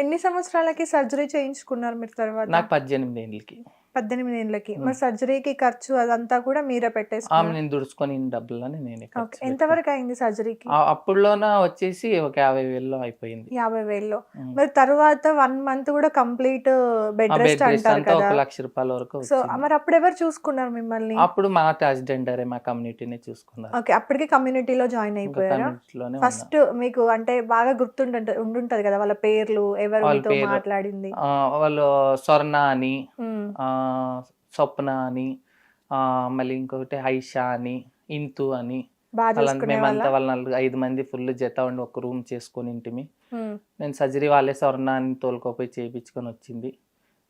ఎన్ని సంవత్సరాలకి సర్జరీ చేయించుకున్నారు మీరు తర్వాత? నాకు 18 ఏళ్ళకి. 18 ఏళ్ళకి. మరి సర్జరీకి ఖర్చు అదంతా కూడా మీరే పెట్టేసుకున్నారా? నేను దుడుచుకొని డబ్బులని నేనే ఖర్చు ఓకే. ఎంతవరకు అయింది సర్జరీకి? అప్పుడులోన వచ్చేసి ఒక 50,000లో అయిపోయింది. 50,000లో. మరి తర్వాత 1 మంత్ కూడా complete bed rest bed rest అంటారు అంతా కదా. 1,00,000 వరకు సో వచ్చింది. మరి అప్పుడు ఎవరు చూసుకున్నారు మిమ్మల్ని? అప్పుడు మా ట్రాన్స్జెండరే మా కమ్యూనిటీనే చూసుకున్నారు. ఓకే. అప్పటికి కమ్యూనిటీలో జాయిన్ అయిపోయారా? కమ్యూనిటీలోనే ఫస్ట్ మీకు అంటే బాగా ఉండుంటది కదా వాళ్ళ పేర్లు, ఎవరు వాళ్ళ మీతో పేరు మాట్లాడింది? వాళ్ళు స్వర్ణ అని, ఉమ్, స్వప్న అని, మళ్ళీ ఇంకొకటి ఐషా అని, ఇంతు అని, బాగా వాళ్ళంతా చూసుకునే వాళ్ళ? మేమంతా వాళ్ళ 5 మంది ఫుల్ జత ఉండి ఒక రూమ్ చేసుకొని ఇంటిమి. ఉమ్, నేను సర్జరీ వాళ్ళే స్వర్ణ అని తోలుకోపోయి చేయించుకొని వచ్చింది.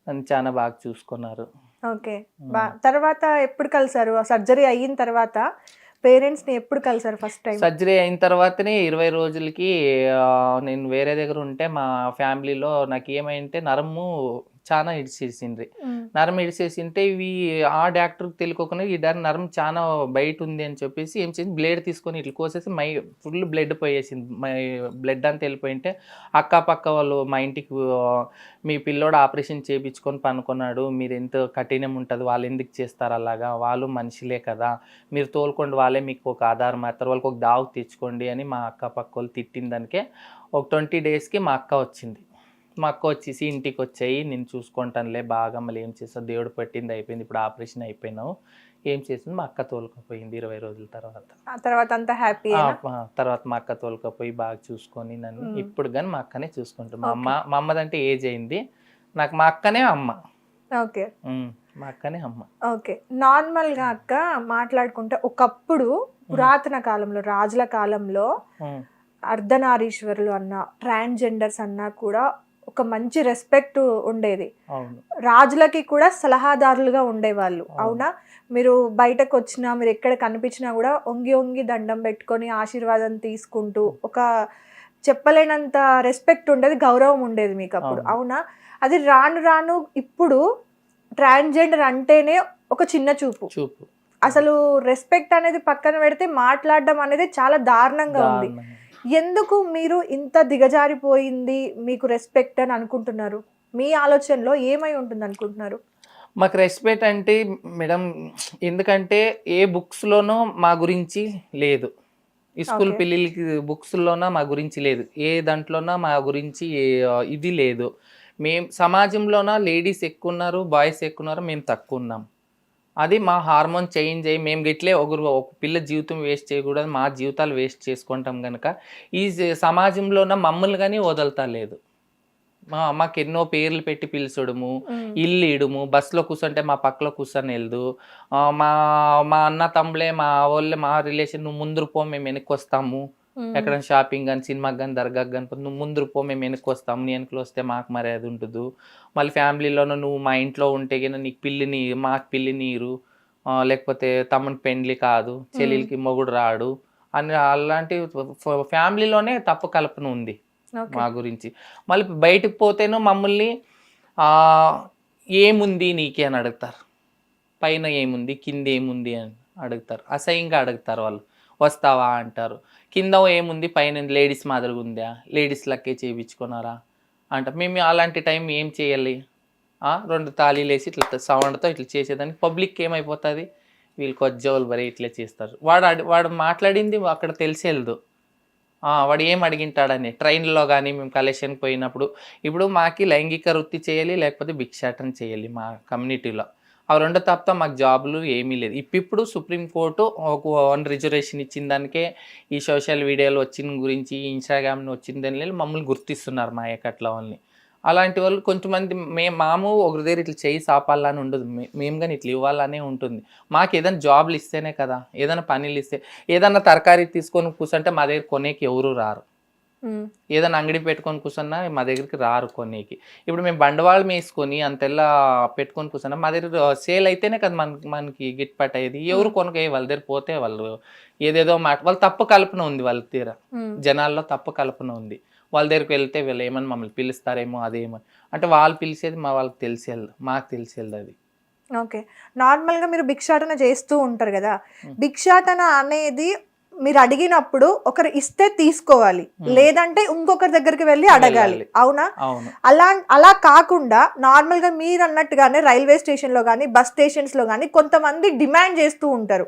నన్ను చాలా బాగా చూసుకున్నారు. ఓకే. తర్వాత ఎప్పుడు కలిసారు? సర్జరీ అయిన తర్వాత పేరెంట్స్ ని ఎప్పుడు కలిసారు ఫస్ట్ టైం? సర్జరీ అయిన తర్వాతనే 20 రోజులకి నేను వేరే దగ్గర ఉంటే మా ఫ్యామిలీలో నాకు ఏమైంటే నరము చాలా ఇడిచేసిండ్రి. నరం ఇడిచేసింటే ఇవి ఆ డాక్టర్కి తెలియకుండా ఈ నరం చాలా బయట ఉంది అని చెప్పేసి ఏం చేసింది, బ్లేడ్ తీసుకొని ఇట్లా కోసేసి ఫుల్ బ్లడ్ పోయేసింది. బ్లడ్ అంతా వెళ్ళిపోయింటే అక్కపక్క వాళ్ళు మా ఇంటికి మీ పిల్లోడు ఆపరేషన్ చేయించుకొని పనుకున్నాడు, మీరు ఎంత కఠినం ఉంటుంది, వాళ్ళు ఎందుకు చేస్తారు అలాగా, వాళ్ళు మనుషులే కదా, మీరు తోలుకోండి, వాళ్ళే మీకు ఒక ఆధారం మాత్రం, వాళ్ళకి ఒక దావు తెచ్చుకోండి అని మా అక్కపక్క వాళ్ళు తిట్టిన దానికే ఒక 20 డేస్కి మా అక్క వచ్చింది. మా అక్క వచ్చేసి ఇంటికి వచ్చాయి, నేను చూసుకుంటానులే బాగా, మళ్ళీ ఏం చేస్తావు, దేవుడు పట్టింది అయిపోయింది, ఇప్పుడు ఆపరేషన్ అయిపోయినావు, ఏం చేసింది, మా అక్క తోలుకపోయింది 20 రోజుల తర్వాత. తర్వాత అంతా హ్యాపీ? తర్వాత మా అక్క తోలుకపోయి బాగా చూసుకొని నన్ను ఇప్పుడు కానీ మా అక్కనే చూసుకుంటాను. మా అమ్మదంటే ఏజ్ అయింది, నాకు మా అక్కనే అమ్మ. ఓకే. మా అక్కనే అమ్మ. ఓకే. నార్మల్ గా అక్క మాట్లాడుకుంటే ఒకప్పుడు పురాతన కాలంలో రాజుల కాలంలో అర్ధనారీశ్వరులు అన్నా ట్రాన్స్జెండర్స్ అన్నా కూడా ఒక మంచి రెస్పెక్ట్ ఉండేది. రాజులకి కూడా సలహాదారులుగా ఉండేవాళ్ళు. అవునా? మీరు బయటకు వచ్చినా, మీరు ఎక్కడ కనిపించినా కూడా ఒంగి ఒంగి దండం పెట్టుకొని ఆశీర్వాదం తీసుకుంటూ ఒక చెప్పలేనంత రెస్పెక్ట్ ఉండేది, గౌరవం ఉండేది మీకు అప్పుడు. అవునా? అది రాను రాను ఇప్పుడు ట్రాన్స్జెండర్ అంటేనే ఒక చిన్న చూపు. అసలు రెస్పెక్ట్ అనేది పక్కన పెడితే మాట్లాడడం అనేది చాలా దారుణంగా ఉంది. ఎందుకు మీరు ఇంత దిగజారిపోయింది మీకు రెస్పెక్ట్ అని అనుకుంటున్నారు? మీ ఆలోచనలో ఏమై ఉంటుంది అనుకుంటున్నారు? మాకు రెస్పెక్ట్ అంటే మేడం, ఎందుకంటే ఏ బుక్స్లోనో మా గురించి లేదు, ఈ స్కూల్ పిల్లలకి బుక్స్లోనో మా గురించి లేదు, ఏ దాంట్లోనో మా గురించి ఇది లేదు. మేము సమాజంలోన లేడీస్ ఎక్కువ ఉన్నారు, బాయ్స్ ఎక్కువ ఉన్నారు, మేము తక్కువ ఉన్నాం. అది మా హార్మోన్ చేంజ్ అయ్యి మేము గిట్లే ఒక పిల్ల జీవితం వేస్ట్ చేయకూడదు, మా జీవితాలు వేస్ట్ చేసుకుంటాం కనుక ఈ సమాజంలోన మమ్మల్ని కానీ వదలతా లేదు. మాకు ఎన్నో పేర్లు పెట్టి పిలిచడము, ఇల్లు ఇడము, బస్సులో కూర్చుంటే మా పక్కలో కూర్చొని వెళ్దు, మా మా అన్న తమ్ములే మా వాళ్ళే మా రిలేషన్, నువ్వు ముందుకు పో మేము వెనక్కి వస్తాము, ఎక్కడైనా షాపింగ్ కానీ సినిమాకి కానీ దర్గాకి కానీ నువ్వు ముందుకు పో మేము వెనక్కి వస్తాము, నీ వెనకలు వస్తే మాకు మర్యాద ఉంటుంది. మళ్ళీ ఫ్యామిలీలోనూ నువ్వు మా ఇంట్లో ఉంటే కన్నా నీకు పిల్లిని మాకు పిల్లి నీరు, లేకపోతే తమ్ముని పెండ్లి కాదు, చెల్లెలకి మొగుడు రాడు అని అలాంటి ఫ్యామిలీలోనే తప్పు కల్పన ఉంది మా గురించి. మళ్ళీ బయటకు పోతేనో మమ్మల్ని ఏముంది నీకే అని అడుగుతారు, పైన ఏముంది కింద ఏముంది అని అడుగుతారు, అసహ్యంగా అడుగుతారు. వాళ్ళు వస్తావా అంటారు, కింద ఏముంది పైన లేడీస్ మాదిరిగా ఉందా, లేడీస్ లక్కే చేయించుకున్నారా అంటారు. మేము అలాంటి టైం ఏం చేయాలి, 2 తాళీలు వేసి ఇట్లా సౌండ్తో ఇట్లా చేసేదానికి పబ్లిక్ ఏమైపోతుంది, వీళ్ళు కొజ్జోలు బరే ఇట్లా చేస్తారు. వాడు మాట్లాడింది అక్కడ తెలిసేదు, వాడు ఏం అడిగింటాడని. ట్రైన్లో కానీ మేము కలెక్షన్కి పోయినప్పుడు ఇప్పుడు మాకి లైంగిక వృత్తి చేయాలి, లేకపోతే భిక్షాటన చేయాలి మా కమ్యూనిటీలో. ఆ 2 తప్ప మాకు జాబులు ఏమీ లేదు. ఇప్పుడు సుప్రీంకోర్టు ఒక 1 రిజర్వేషన్ ఇచ్చిన దానికే ఈ సోషల్ మీడియాలో వచ్చిన గురించి, ఇన్స్టాగ్రామ్లో వచ్చిన దాని మమ్మల్ని గుర్తిస్తున్నారు మా ఏకట్ల వాళ్ళని. అలాంటి వాళ్ళు కొంతమంది మాము ఒకరి దగ్గర ఇట్లా చేయి సాపాలని ఉండదు, మేము కానీ ఇట్లా ఇవ్వాలనే ఉంటుంది. మాకు ఏదైనా జాబ్లు ఇస్తేనే కదా, ఏదైనా పనులు ఇస్తే, ఏదైనా తరకారీ తీసుకొని కూర్చుంటే మా దగ్గర కొనేకి ఎవరు రారు, ఏదైనా అంగడి పెట్టుకొని కూర్చున్నా మా దగ్గరికి రారు కొనేకి. ఇప్పుడు మేము బండవాళ్ళం వేసుకొని అంతెల్లా పెట్టుకొని కూర్చున్నా మా దగ్గర సేల్ అయితేనే కదా మనకి గిట్పాట్ అయ్యేది. ఎవరు కొనకే వాళ్ళ దగ్గర పోతే వాళ్ళు ఏదేదో వాళ్ళు తప్పు కల్పన ఉంది, వాళ్ళ దగ్గర జనాల్లో తప్పు కల్పన ఉంది. వాళ్ళ దగ్గరికి వెళ్తే వీళ్ళు ఏమని మమ్మల్ని పిలుస్తారేమో అదేమో అంటే, వాళ్ళు పిలిచేది మా వాళ్ళకి తెలిసేది, మాకు తెలిసేది అది. ఓకే. నార్మల్గా మీరు భిక్షాటన చేస్తూ ఉంటారు కదా, భిక్షాటన అనేది మీరు అడిగినప్పుడు ఒకరు ఇస్తే తీసుకోవాలి, లేదంటే ఇంకొకరి దగ్గరికి వెళ్ళి అడగాలి. అవునా? అలా కాకుండా నార్మల్ గా మీరు అన్నట్టుగానే రైల్వే స్టేషన్ లో కానీ బస్ స్టేషన్స్ లో కానీ కొంతమంది డిమాండ్ చేస్తూ ఉంటారు.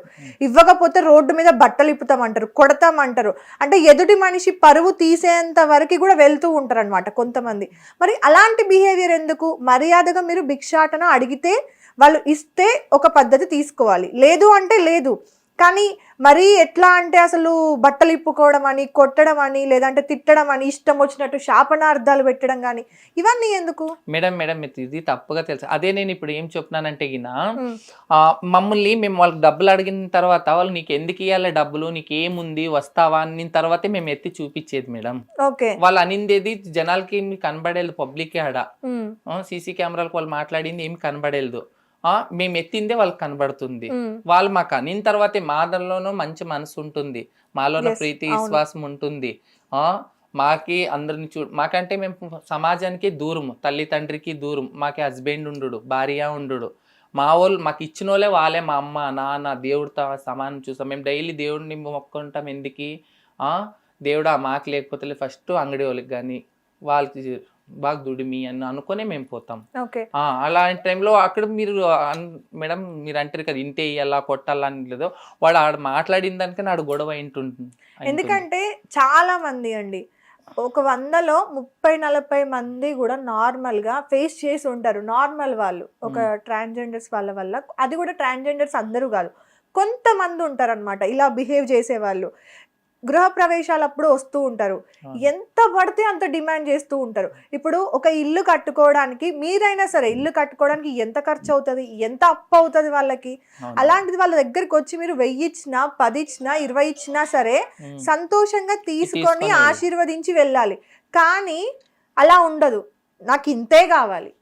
ఇవ్వకపోతే రోడ్డు మీద బట్టలు ఇప్పుతామంటారు, కొడతామంటారు. అంటే ఎదుటి మనిషి పరువు తీసేంత వరకు కూడా వెళ్తూ ఉంటారు అనమాట కొంతమంది. మరి అలాంటి బిహేవియర్ ఎందుకు? మర్యాదగా మీరు భిక్షాటన అడిగితే వాళ్ళు ఇస్తే ఒక పద్ధతి తీసుకోవాలి, లేదు అంటే లేదు. కానీ మరీ ఎట్లా అంటే అసలు బట్టలు ఇప్పుకోవడం అని, కొట్టడం అని, లేదంటే తిట్టడం అని, ఇష్టం వచ్చినట్టు శాపనార్థాలు పెట్టడం కానీ ఇవన్నీ ఎందుకు? మేడం ఇది తప్పుగా తెలుసు. అదే నేను ఇప్పుడు ఏం చెప్తున్నానంటే మమ్మల్ని మేము వాళ్ళకి డబ్బులు అడిగిన తర్వాత వాళ్ళు నీకు ఎందుకు ఇవ్వాలి డబ్బులు, నీకు ఏముంది వస్తావా అని తర్వాతే మేము ఎత్తి చూపించేది మేడం. వాళ్ళు అనిందేది జనాలకి ఏమి కనబడేది, పబ్లిక్ ఆడ సీసీ కెమెరాలకు వాళ్ళు మాట్లాడింది ఏమి కనబడేది. మేము ఎత్తిందే వాళ్ళకి కనబడుతుంది. వాళ్ళు మాకు అనిన తర్వాతే మాలోనూ మంచి మనసు ఉంటుంది, మాలోనూ ప్రీతి విశ్వాసం ఉంటుంది. మాకి అందరిని మాకంటే మేము సమాజానికి దూరం, తల్లి తండ్రికి దూరం, మాకి హస్బెండ్ ఉండు, భార్య ఉండు, మా వాళ్ళు మాకు ఇచ్చిన వాళ్ళే వాళ్ళే, మా అమ్మ నాన్న దేవుడితో సమానం చూస్తాం. మేము డైలీ దేవుడిని మొక్కుంటాం. ఎందుకు దేవుడా మాకు లేకపోతే ఫస్ట్ అంగడి వాళ్ళకి కానీ వాళ్ళకి బాగా దుడిమి అని అనుకునే మేము పోతాం. అలాంటి టైంలో అక్కడ మీరు మేడం మీరు అంటారు కదా ఇంటే ఇలా కొట్టాలా అని, లేదో వాడు ఆడ మాట్లాడిన దానికన్నా ఆడ గొడవ ఉంటుంది. ఎందుకంటే చాలా మంది అండి, ఒక 100లో 30-40 మంది కూడా నార్మల్ గా ఫేస్ చేసి ఉంటారు. నార్మల్ వాళ్ళు ఒక ట్రాన్స్జెండర్స్ వాళ్ళ వల్ల, అది కూడా ట్రాన్స్జెండర్స్ అందరూ కాదు, కొంతమంది ఉంటారు అనమాట ఇలా బిహేవ్ చేసే వాళ్ళు. గృహ ప్రవేశాలప్పుడు వస్తూ ఉంటారు, ఎంత పడితే అంత డిమాండ్ చేస్తూ ఉంటారు. ఇప్పుడు ఒక ఇల్లు కట్టుకోవడానికి, మీరైనా సరే ఇల్లు కట్టుకోవడానికి ఎంత ఖర్చు అవుతుంది, ఎంత అప్పు అవుతుంది వాళ్ళకి. అలాంటిది వాళ్ళ దగ్గరికి వచ్చి మీరు 1000 ఇచ్చినా, 10 ఇచ్చినా, 20 ఇచ్చినా సరే సంతోషంగా తీసుకొని ఆశీర్వదించి వెళ్ళాలి. కానీ అలా ఉండదు, నాకు ఇంతే కావాలి,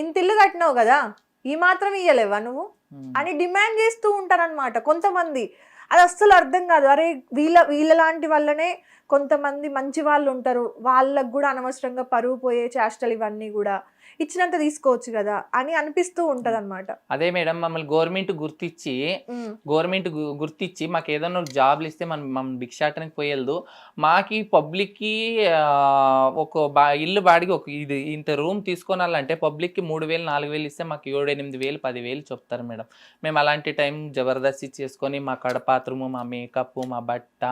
ఇంత ఇల్లు కట్టినావు కదా ఈ మాత్రం ఇయ్యలేవా నువ్వు అని డిమాండ్ చేస్తూ ఉంటారనమాట కొంతమంది. అది అస్సలు అర్థం కాదు. అరే వీళ్ళ లాంటి వల్లనే కొంతమంది మంచి వాళ్ళు ఉంటారు, వాళ్ళకు కూడా అనవసరంగా పరువు పోయే చేష్టలు ఇవన్నీ కూడా ఇచ్చినంత తీసుకోవచ్చు కదా అని అనిపిస్తూ ఉంటది అనమాట. అదే మేడం మమ్మల్ని గవర్నమెంట్ గుర్తించి మాకు ఏదైనా జాబ్లు ఇస్తే మనం భిక్షాటనకి పోయేది. మాకి పబ్లిక్కి ఒక ఇల్లు బాడికి ఒక ఇది ఇంత రూమ్ తీసుకోవాలంటే పబ్లిక్కి 3000-4000 ఇస్తే మాకు 7-8,000 10,000 చెప్తారు మేడం. మేము అలాంటి టైం జబర్దస్తి చేసుకొని మా కడపాత్రము, మా మేకప్, మా బట్ట,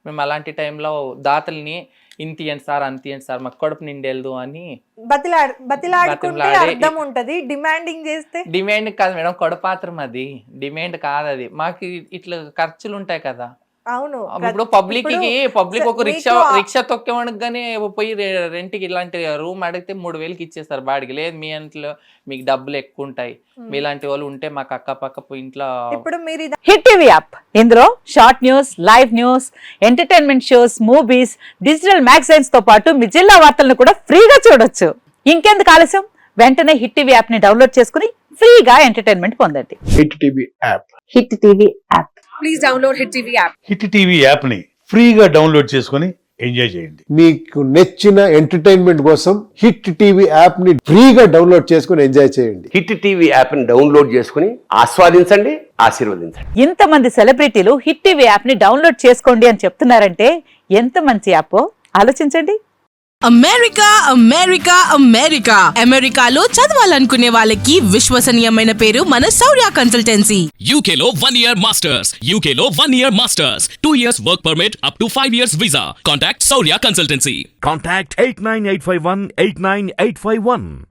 మేము అలాంటి టైంలో దాతల్ని ఇంతియండి సార్ అంతియండి సార్ మాకు కడుపు నిండేదు అని బతిలాడుకుంటే అర్థం ఉంటది. డిమాండింగ్ చేస్తే డిమాండ్ కాదు మేడం, కడుపాత్రం అది డిమాండ్ కాదు. అది మాకు ఇట్లా ఖర్చులు ఉంటాయి కదా. అవును, ఇప్పుడు పబ్లిక్ ఒక రిక్షా తొక్కేవాడికి కానీ పోయి రెంట్కి ఇలాంటి రూమ్ అడిగితే 3,000కి ఇచ్చేస్తారు బాడికి. లేదు మీ ఇంట్లో మీకు డబ్బులు ఎక్కువ ఉంటాయి, మీలాంటి వాళ్ళు ఉంటే మాకు అక్కపక్క ఇంట్లో. ఇప్పుడు మీరు హిట్ టీవీ యాప్, ఇందులో short news, live news, entertainment shows, movies, digital magazines తో పాటు మీ జిల్లా వార్తలను కూడా ఫ్రీగా చూడొచ్చు. ఇంకెందుకు ఆలస్యం, వెంటనే హిట్ టీవీ యాప్ ని డౌన్లోడ్ చేసుకుని ఫ్రీగా ఎంటర్టైన్మెంట్ పొందండి. Hit TV app, hit TV app, please download hit TV app. Hit TV app ని ఫ్రీగా డౌన్లోడ్ చేసుకుని ఎంజాయ్ చేయండి. మీకు నచ్చిన ఎంటర్టైన్మెంట్ కోసం హిట్ టీవీ యాప్ ని ఫ్రీగా డౌన్లోడ్ చేసుకుని ఎంజాయ్ చేయండి. హిట్ టీవీ యాప్ ని డౌన్లోడ్ చేసుకుని ఆస్వాదించండి, ఆశీర్వదించండి. ఇంతమంది సెలబ్రిటీలు హిట్ టీవీ యాప్ ని డౌన్లోడ్ చేసుకోండి అని చెప్తున్నారంటే ఎంత మంచి యాప్ ఆలోచించండి. అమెరికా అమెరికాలో చదవాలనుకునే వాళ్ళకి విశ్వసనీయమైన పేరు మన శౌర్య కన్సల్టెన్సీ. UK లో 1 year masters, UK లో 1 year masters, 2 years work permit up to 5 years visa. Contact Saurya Consultancy. Contact 89851 89851.